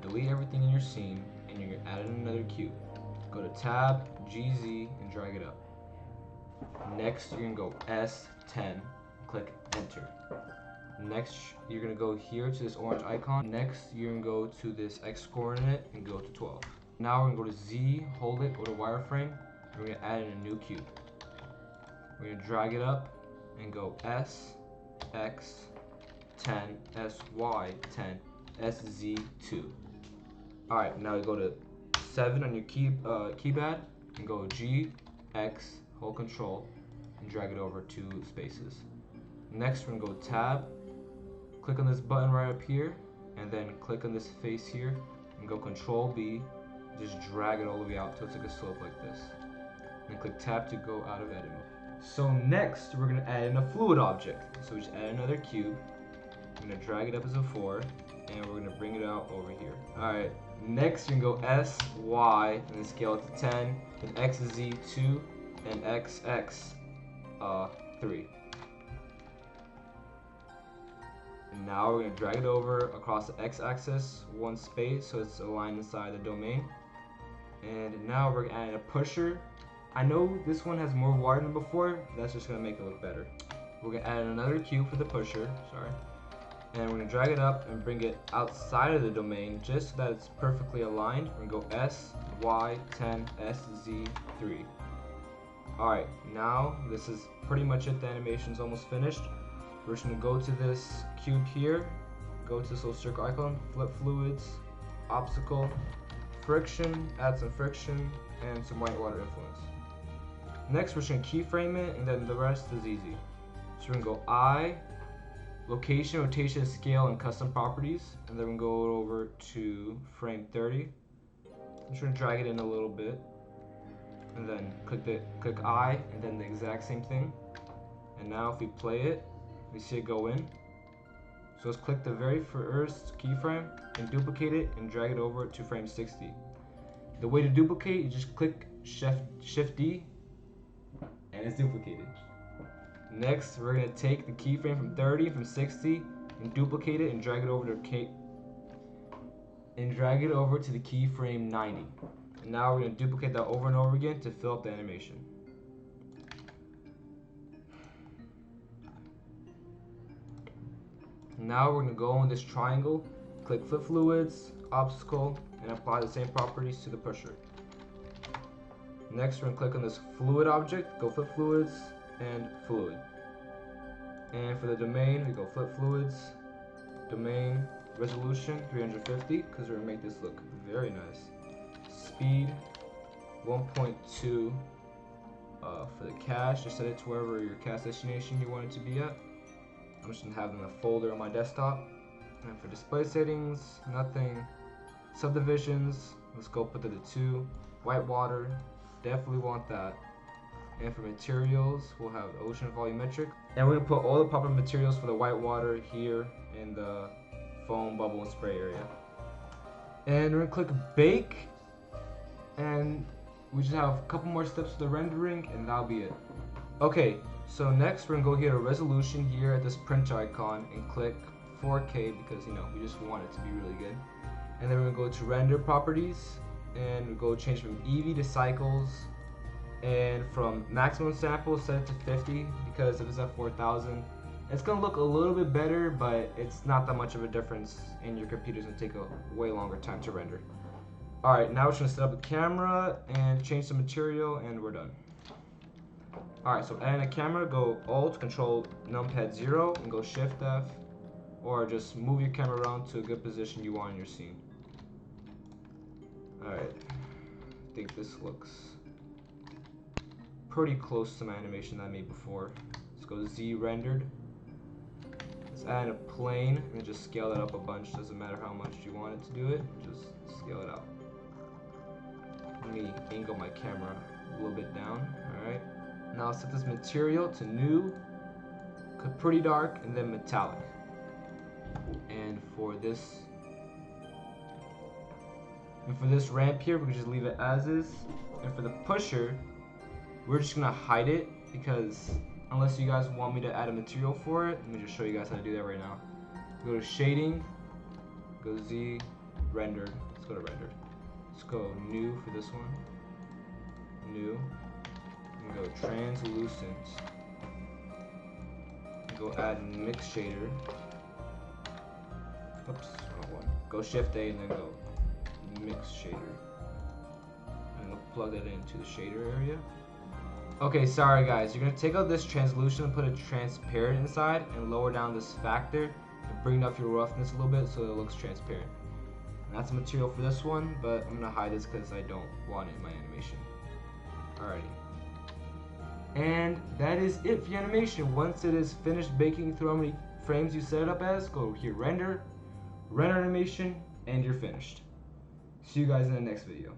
to delete everything in your scene, and you're going to add in another cube. Go to Tab, GZ, and drag it up. Next, you're going to go S10, click Enter. Next, you're going to go here to this orange icon. Next, you're going to go to this X coordinate and go to 12. Now we're going to go to Z, hold it, go to wireframe. We're going to add in a new cube. We're going to drag it up and go S, X, 10, SY, 10, SZ2. Alright, now we go to 7 on your keypad and go G, X, hold control, and drag it over 2 spaces. Next, we're going to go Tab, click on this button right up here, and then click on this face here, and go Control B, just drag it all the way out till it's like a slope like this. And click Tab to go out of edit mode. So next, we're going to add in a fluid object. So we just add another cube. I'm going to drag it up as a 4, and we're going to bring it out over here. Alright, next you can go S, Y, and then scale it to 10, and XZ 2, and XX 3. And now we're going to drag it over across the X-axis, 1 space, so it's aligned inside the domain. And now we're going to add a pusher. I know this one has more water than before, that's just going to make it look better. We're going to add another cube for the pusher, and we're going to drag it up and bring it outside of the domain just so that it's perfectly aligned. We're going to go S, Y, 10, SZ, 3. Alright, now this is pretty much it. The animation's almost finished. We're just going to go to this cube here, go to this little circle icon, flip fluids, obstacle, friction, add some friction, and some white water influence. Next, we're just going to keyframe it, and then the rest is easy. So we're going to go I, location, rotation, scale, and custom properties, and then we're going to go over to frame 30. I'm just going to drag it in a little bit, and then click I, and then the exact same thing. And now if we play it, we see it go in. So let's click the very first keyframe and duplicate it and drag it over to frame 60. The way to duplicate, you just click Shift D, and it's duplicated. Next, we're going to take the keyframe from 30, from 60, and duplicate it and drag it over to the keyframe 90. And now we're going to duplicate that over and over again to fill up the animation. Now we're going to go in this triangle, click Flip Fluids, Obstacle, and apply the same properties to the pusher. Next, we're going to click on this fluid object, go Flip Fluids, and Fluid. And for the domain, we go Flip Fluids, Domain, Resolution 350, because we're going to make this look very nice. Speed 1.2 for the cache, just set it to wherever your cache destination you want it to be at. I'm just going to have it in a folder on my desktop. And for display settings, nothing. Subdivisions, let's go put the 2. White water, definitely want that. And for materials, we'll have ocean volumetric. And we're going to put all the proper materials for the white water here in the foam, bubble, and spray area. And we're going to click Bake. And we just have a couple more steps for the rendering, and that'll be it. Okay, so next we're going to go here to resolution here at this print icon and click 4K because, you know, we just want it to be really good. And then we're going to go to render properties and we'll go change from EV to cycles, and from maximum sample set it to 50 because if it's at 4000 it's going to look a little bit better, but it's not that much of a difference and your computer's going to take a way longer time to render. Alright, now we're just going to set up a camera and change the material and we're done. Alright, so add in a camera, go Alt, Control, Numpad 0, and go Shift F, or just move your camera around to a good position you want in your scene. Alright, I think this looks pretty close to my animation that I made before. Let's go Z rendered. Let's add in a plane and just scale that up a bunch, doesn't matter how much you want it to do it, just scale it out. Let me angle my camera a little bit down, alright. Now I'll set this material to new, pretty dark, and then metallic. And for this ramp here, we can just leave it as is. And for the pusher, we're just gonna hide it because unless you guys want me to add a material for it, let me just show you guys how to do that right now. Go to shading, go Z, render. Let's go to render. Let's go new for this one. New. And go translucent. And go add mix shader. Oops, wrong one. Go shift A and then go mix shader. And we'll plug that into the shader area. Okay, sorry guys. You're gonna take out this translucent and put a transparent inside and lower down this factor and bring up your roughness a little bit so it looks transparent. And that's the material for this one, but I'm gonna hide this because I don't want it in my animation. Alrighty. And that is it for the animation. Once it is finished baking through how many frames you set it up as, go here, render animation, and you're finished. See you guys in the next video.